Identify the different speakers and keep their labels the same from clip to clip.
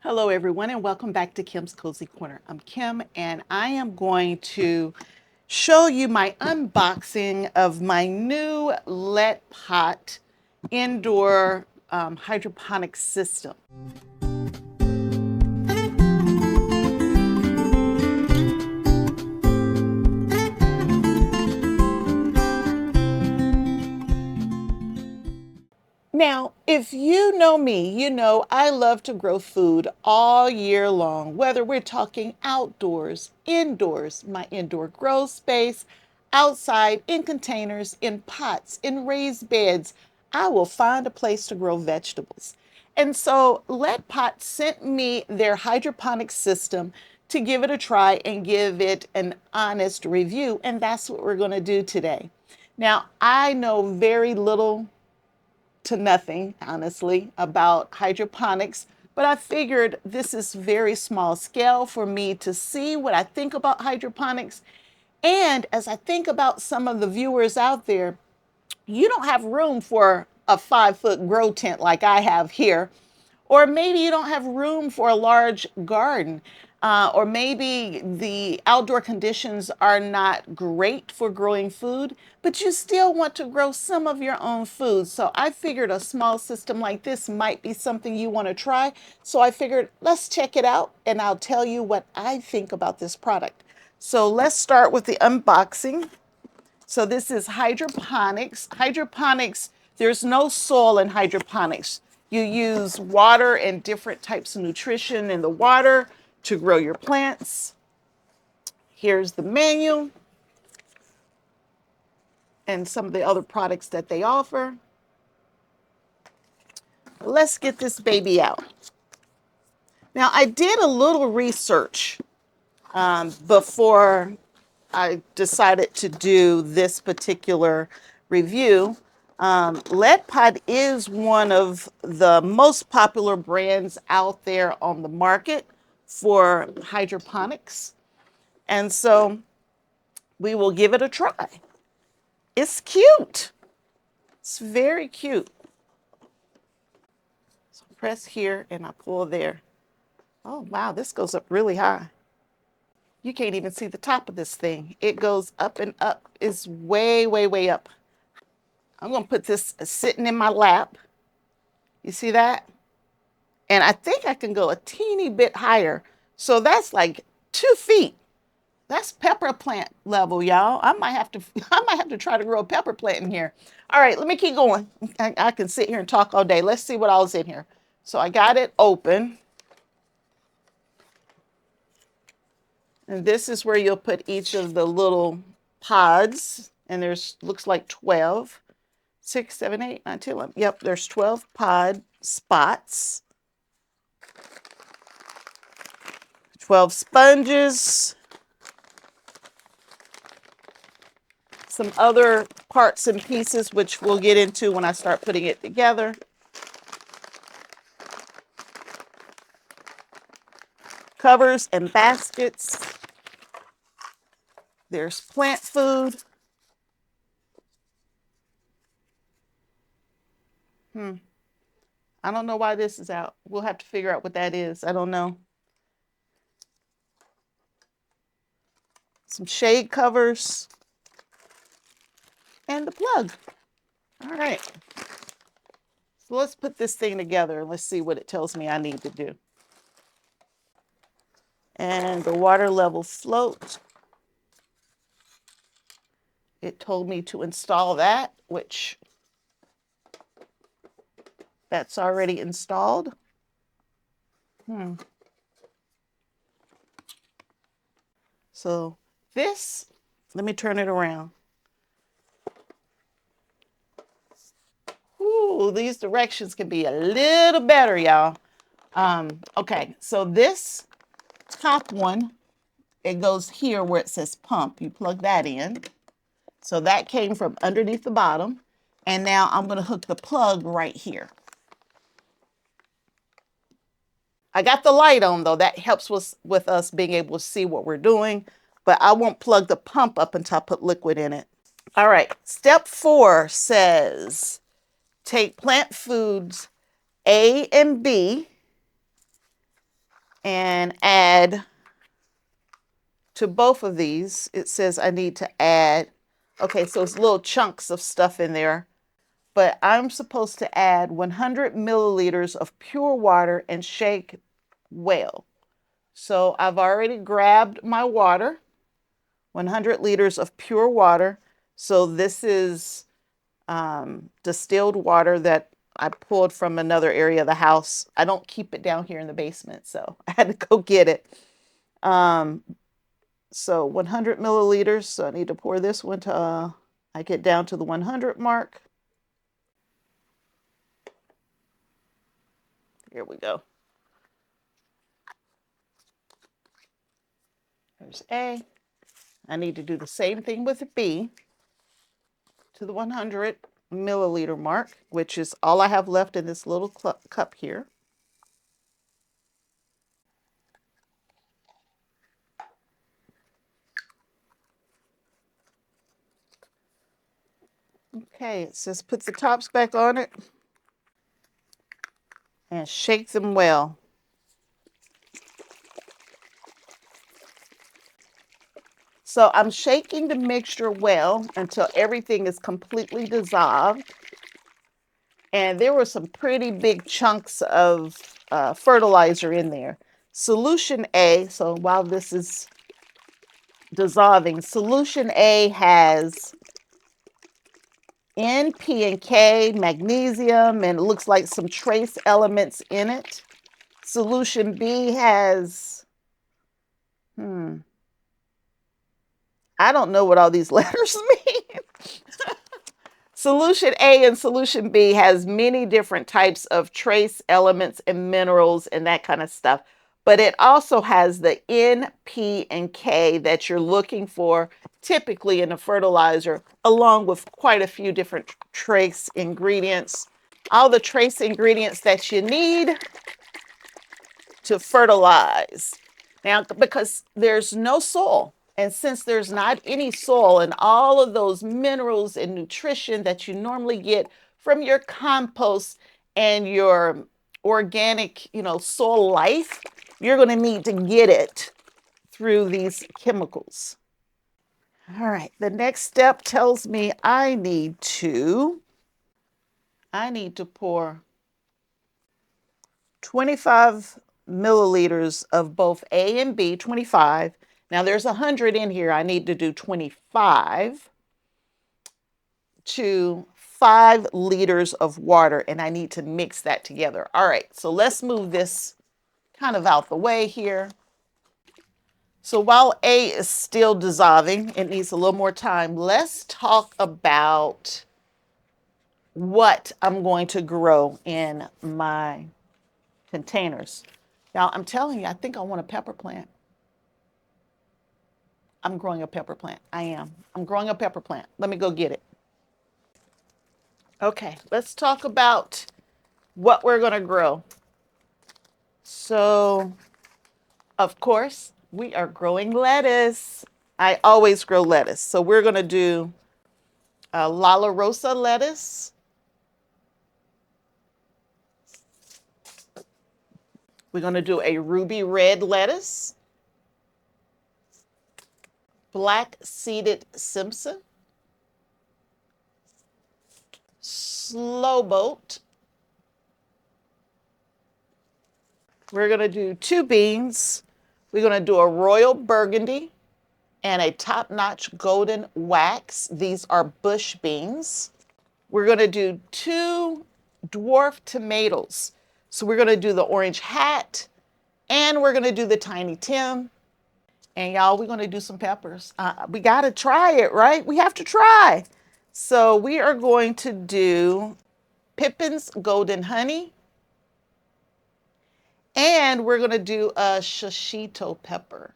Speaker 1: Hello everyone and welcome back to Kim's Cozy Corner. I'm Kim and I am going to show you my unboxing of my new Letpot indoor hydroponic system. Now, if you know me, you know I love to grow food all year long, whether we're talking outdoors, indoors, my indoor grow space, outside, in containers, in pots, in raised beds. I will find a place to grow vegetables. And so Letpot sent me their hydroponic system to give it a try and give it an honest review. And that's what we're going to do today. Now, I know very little to nothing, honestly, about hydroponics, but I figured this is very small scale for me to see what I think about hydroponics. And as I think about some of the viewers out there, you don't have room for a 5-foot grow tent like I have here. Or maybe you don't have room for a large garden. Or maybe the outdoor conditions are not great for growing food, but you still want to grow some of your own food. So I figured a small system like this might be something you want to try. So I figured let's check it out and I'll tell you what I think about this product. So let's start with the unboxing. So this is hydroponics. Hydroponics, there's no soil in hydroponics. You use water and different types of nutrition in the water to grow your plants. Here's the manual and some of the other products that they offer. Let's get this baby out. Now, I did a little research before I decided to do this particular review. Letpot is one of the most popular brands out there on the market for hydroponics. And so we will give it a try. It's cute. It's very cute. So press here and I pull there. Oh, wow, this goes up really high. You can't even see the top of this thing. It goes up and up. It's way, way, way up. I'm going to put this sitting in my lap. You see that? And I think I can go a teeny bit higher. So that's like 2 feet. That's pepper plant level, y'all. I might have to try to grow a pepper plant in here. All right, let me keep going. I can sit here and talk all day. Let's see what else is in here. So I got it open. And this is where you'll put each of the little pods. And there's, looks like 12. 6, 7, 8, 9, 10, 11. Yep, there's 12 pod spots. 12 sponges. Some other parts and pieces, which we'll get into when I start putting it together. Covers and baskets. There's plant food. I don't know why this is out. We'll have to figure out what that is. I don't know. Some shade covers. And the plug. All right. So let's put this thing together and let's see what it tells me I need to do. And the water level float. It told me to install that, which that's already installed. So this, let me turn it around. Ooh, these directions can be a little better, y'all. Okay, so this top one, it goes here where it says pump. You plug that in. So that came from underneath the bottom. And now I'm going to hook the plug right here. I got the light on though. That helps with us being able to see what we're doing. But I won't plug the pump up until I put liquid in it. All right, step 4 says, take plant foods A and B and add to both of these. It says I need to add, okay, so it's little chunks of stuff in there, but I'm supposed to add 100 milliliters of pure water and shake well. So I've already grabbed my water, 100 liters of pure water. So this is distilled water that I pulled from another area of the house. I don't keep it down here in the basement, so I had to go get it. So 100 milliliters. So I need to pour this one to, I get down to the 100 mark. Here we go. There's A. I need to do the same thing with B to the 100 milliliter mark, which is all I have left in this little cup here. Okay, it says put the tops back on it and shake them well. So I'm shaking the mixture well until everything is completely dissolved. And there were some pretty big chunks of fertilizer in there. Solution A, so while this is dissolving, solution A has N, P, and K, magnesium, and it looks like some trace elements in it. Solution B has, I don't know what all these letters mean. Solution A and solution B has many different types of trace elements and minerals and that kind of stuff. But it also has the N, P, and K that you're looking for typically in a fertilizer, along with quite a few different trace ingredients. All the trace ingredients that you need to fertilize. Now, because there's no soil, and since there's not any soil and all of those minerals and nutrition that you normally get from your compost and your organic, soil life, you're going to need to get it through these chemicals. All right, the next step tells me I need to pour 25 milliliters of both A and B, 25. Now there's 100 in here. I need to do 25 to 5 liters of water, and I need to mix that together. All right, so let's move this kind of out the way here. So while A is still dissolving, it needs a little more time. Let's talk about what I'm going to grow in my containers. Now, I'm telling you, I think I want a pepper plant. I'm growing a pepper plant. I am. I'm growing a pepper plant. Let me go get it. Okay, let's talk about what we're going to grow. So, of course, we are growing lettuce. I always grow lettuce. So we're going to do La Rosa lettuce. We're going to do a ruby red lettuce. Black seeded Simpson. Slow boat. We're going to do 2 beans. We're going to do a royal burgundy and a top-notch golden wax. These are bush beans. We're going to do 2 dwarf tomatoes. So we're going to do the orange hat and we're going to do the tiny Tim. And y'all, we're going to do some peppers. We got to try it, right? We have to try. So we are going to do Pippin's Golden Honey. And we're going to do a shishito pepper.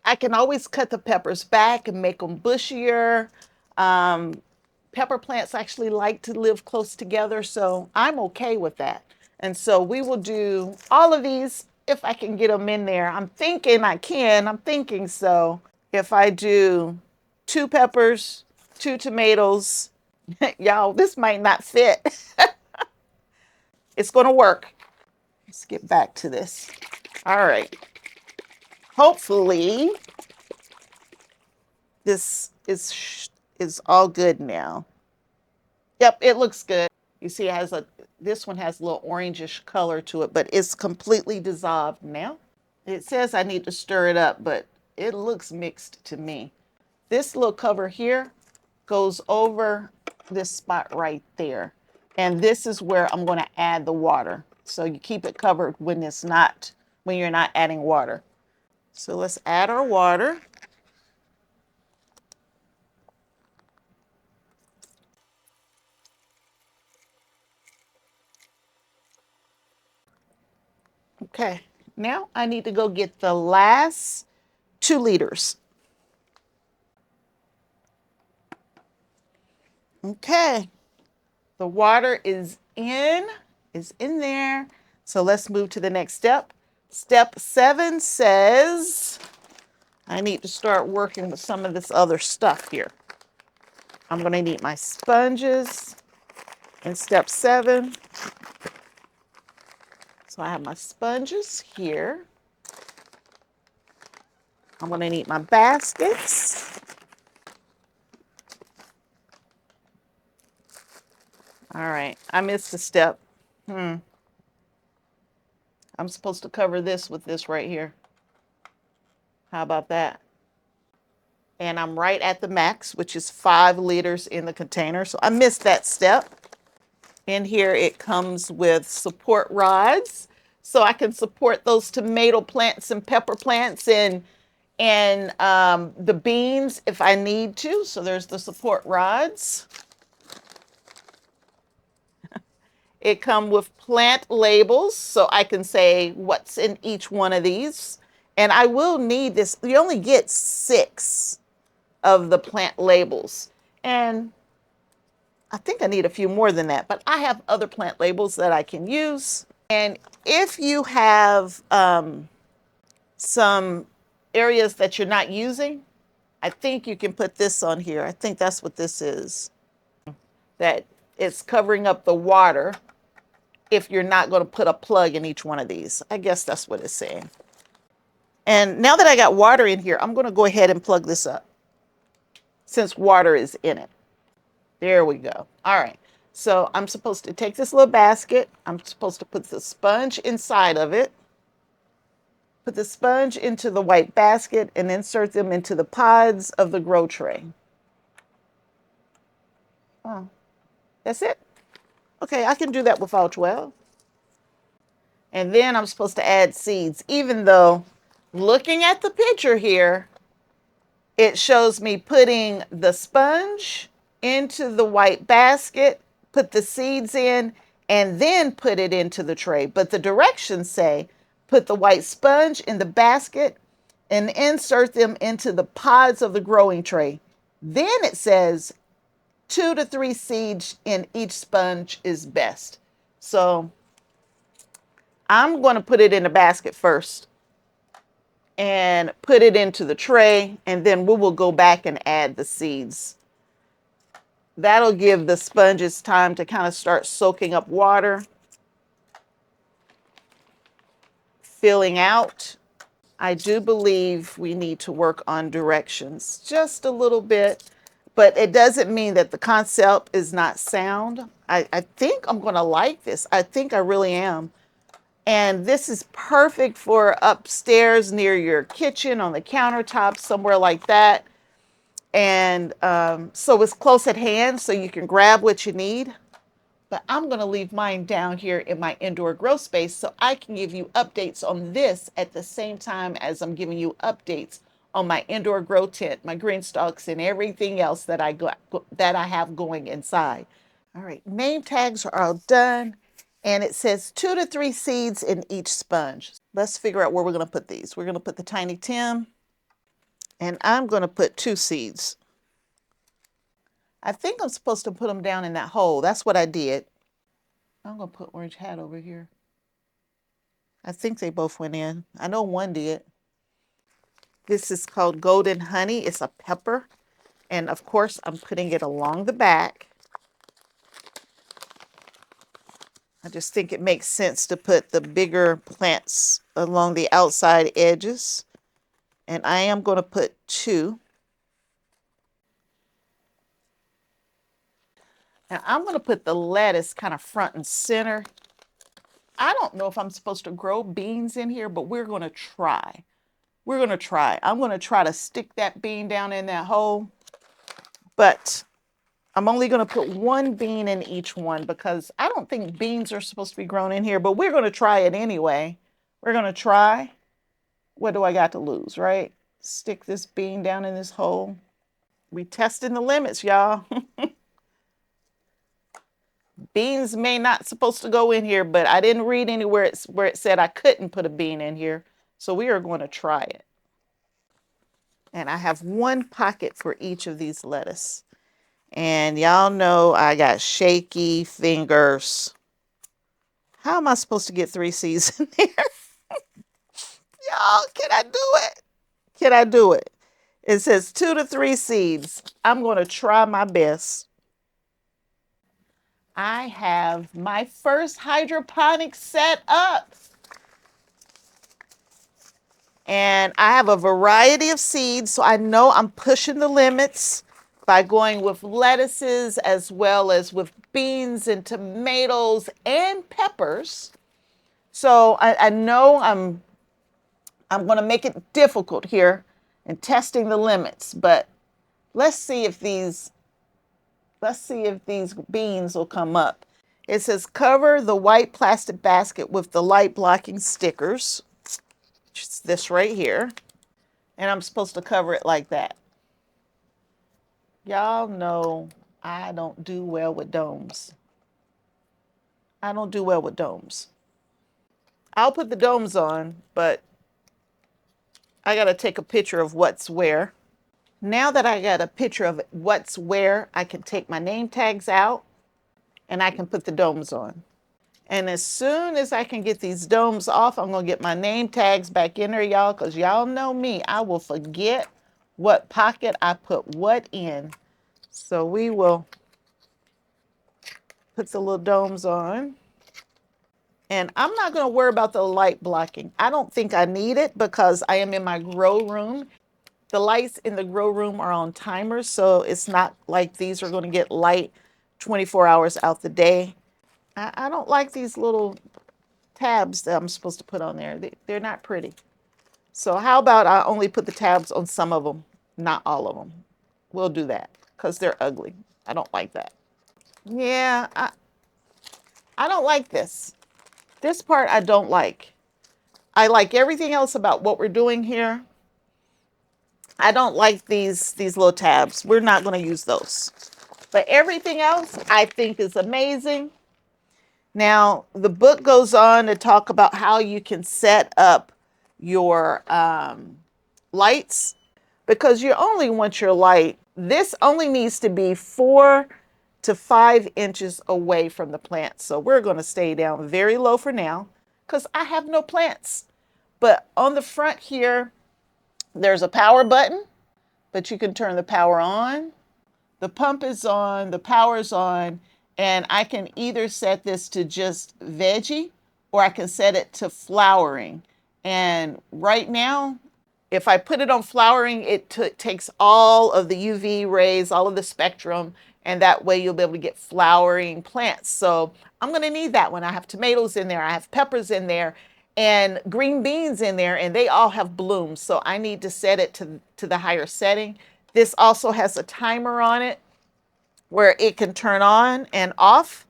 Speaker 1: I can always cut the peppers back and make them bushier. Pepper plants actually like to live close together, so I'm okay with that. And so we will do all of these if I can get them in there. I'm thinking I can. I'm thinking so. If I do 2 peppers, 2 tomatoes, y'all, this might not fit. It's going to work. Let's get back to this. All right. Hopefully this is all good now. Yep, it looks good. You see, it has this one has a little orangish color to it, but it's completely dissolved now. It says I need to stir it up, but it looks mixed to me. This little cover here goes over this spot right there. And this is where I'm going to add the water. So you keep it covered when you're not adding water. So let's add our water. Okay, now I need to go get the last 2 liters. Okay, the water is in there. So let's move to the next step. Step 7 says I need to start working with some of this other stuff here. I'm going to need my sponges in step 7. So I have my sponges here. I'm going to need my baskets. All right, I missed a step. I'm supposed to cover this with this right here. How about that? And I'm right at the max, which is 5 liters in the container. So I missed that step. In here, it comes with support rods. So I can support those tomato plants and pepper plants and the beans if I need to. So there's the support rods. It comes with plant labels, so I can say what's in each one of these. And I will need this. You only get 6 of the plant labels. And I think I need a few more than that, but I have other plant labels that I can use. And if you have some areas that you're not using, I think you can put this on here. I think that's what this is. That it's covering up the water if you're not going to put a plug in each one of these. I guess that's what it's saying. And now that I got water in here, I'm going to go ahead and plug this up since water is in it. There we go. All right. So I'm supposed to take this little basket. I'm supposed to put the sponge inside of it. Put the sponge into the white basket and insert them into the pods of the grow tray. Oh, that's it. Okay, I can do that without 12. And then I'm supposed to add seeds, even though looking at the picture here, it shows me putting the sponge into the white basket, put the seeds in, and then put it into the tray. But the directions say put the white sponge in the basket and insert them into the pods of the growing tray. Then it says 2 to 3 seeds in each sponge is best. So I'm going to put it in a basket first and put it into the tray, and then we will go back and add the seeds. That'll give the sponges time to kind of start soaking up water, filling out. I do believe we need to work on directions just a little bit, but it doesn't mean that the concept is not sound. I think I'm going to like this. I think I really am. And this is perfect for upstairs near your kitchen, on the countertop, somewhere like that. And so it's close at hand, so you can grab what you need. But I'm going to leave mine down here in my indoor grow space so I can give you updates on this at the same time as I'm giving you updates on my indoor grow tent, my GreenStalks, and everything else that I have going inside. All right, name tags are all done. And it says 2 to 3 seeds in each sponge. Let's figure out where we're going to put these. We're going to put the Tiny Tim, and I'm going to put 2 seeds. I think I'm supposed to put them down in that hole. That's what I did. I'm going to put Orange Hat over here. I think they both went in. I know one did. This is called Golden Honey. It's a pepper. And of course, I'm putting it along the back. I just think it makes sense to put the bigger plants along the outside edges. And I am going to put 2. And I'm going to put the lettuce kind of front and center. I don't know if I'm supposed to grow beans in here, but we're going to try. We're going to try. I'm going to try to stick that bean down in that hole. But I'm only going to put 1 bean in each one because I don't think beans are supposed to be grown in here, but we're going to try it anyway. We're going to try. What do I got to lose, right? Stick this bean down in this hole. We testing the limits, y'all. Beans may not supposed to go in here, but I didn't read anywhere where it said I couldn't put a bean in here. So we are going to try it. And I have 1 pocket for each of these lettuce. And y'all know I got shaky fingers. How am I supposed to get 3 seeds in there? Y'all, can I do it? Can I do it? It says 2 to 3 seeds. I'm going to try my best. I have my first hydroponics set up. And I have a variety of seeds, so I know I'm pushing the limits by going with lettuces as well as with beans and tomatoes and peppers. So I know I'm going to make it difficult here in testing the limits, but let's see if these beans will come up. It says cover the white plastic basket with the light blocking stickers, which is this right here. And I'm supposed to cover it like that. Y'all know I don't do well with domes. I don't do well with domes. I'll put the domes on, but I got to take a picture of what's where. Now that I got a picture of what's where, I can take my name tags out and I can put the domes on. And as soon as I can get these domes off, I'm going to get my name tags back in there, y'all, because y'all know me. I will forget what pocket I put what in. So we will put the little domes on. And I'm not going to worry about the light blocking. I don't think I need it because I am in my grow room. The lights in the grow room are on timers, so it's not like these are going to get light 24 hours out the day. I don't like these little tabs that I'm supposed to put on there. They're not pretty. So how about I only put the tabs on some of them, not all of them. We'll do that because they're ugly. I don't like that. Yeah, I don't like this. This part I don't like. I like everything else about what we're doing here. I don't like these little tabs. We're not going to use those. But everything else I think is amazing. Now, the book goes on to talk about how you can set up your lights because you only want your light. This only needs to be 4 to 5 inches away from the plant. So we're going to stay down very low for now because I have no plants. But on the front here, there's a power button, but you can turn the power on. The pump is on, the power is on, and I can either set this to just veggie or I can set it to flowering. And right now, if I put it on flowering, it takes all of the UV rays, all of the spectrum, and that way you'll be able to get flowering plants. So I'm going to need that one. I have tomatoes in there, I have peppers in there, and green beans in there, and they all have blooms. So I need to set it to the higher setting. This also has a timer on it where it can turn on and off,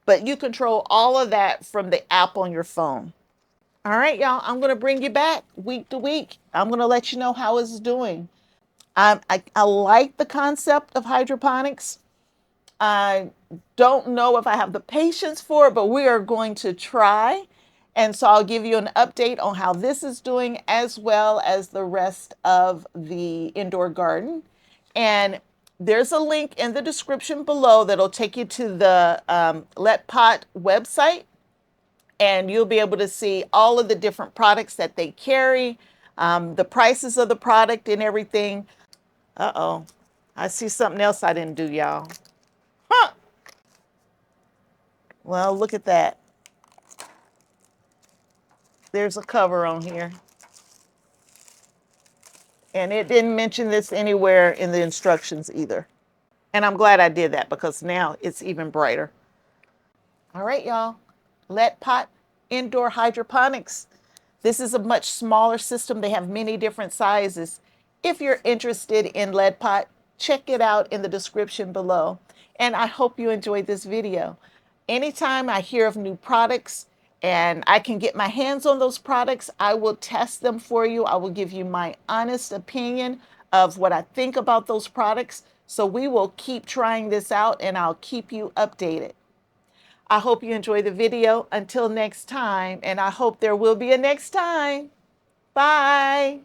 Speaker 1: but you control all of that from the app on your phone. All right, y'all, I'm going to bring you back week to week. I'm going to let you know how it's doing. I like the concept of hydroponics. I don't know if I have the patience for it, but we are going to try. And so I'll give you an update on how this is doing as well as the rest of the indoor garden. And there's a link in the description below that'll take you to the Letpot website. And you'll be able to see all of the different products that they carry, the prices of the product and everything. Uh-oh, I see something else I didn't do, y'all. Huh. Well, look at that. There's a cover on here. And it didn't mention this anywhere in the instructions either. And I'm glad I did that because now it's even brighter. All right, y'all. Letpot indoor hydroponics. This is a much smaller system. They have many different sizes. If you're interested in Letpot, check it out in the description below. And I hope you enjoyed this video. Anytime I hear of new products and I can get my hands on those products, I will test them for you. I will give you my honest opinion of what I think about those products. So we will keep trying this out and I'll keep you updated. I hope you enjoy the video. Until next time, and I hope there will be a next time. Bye.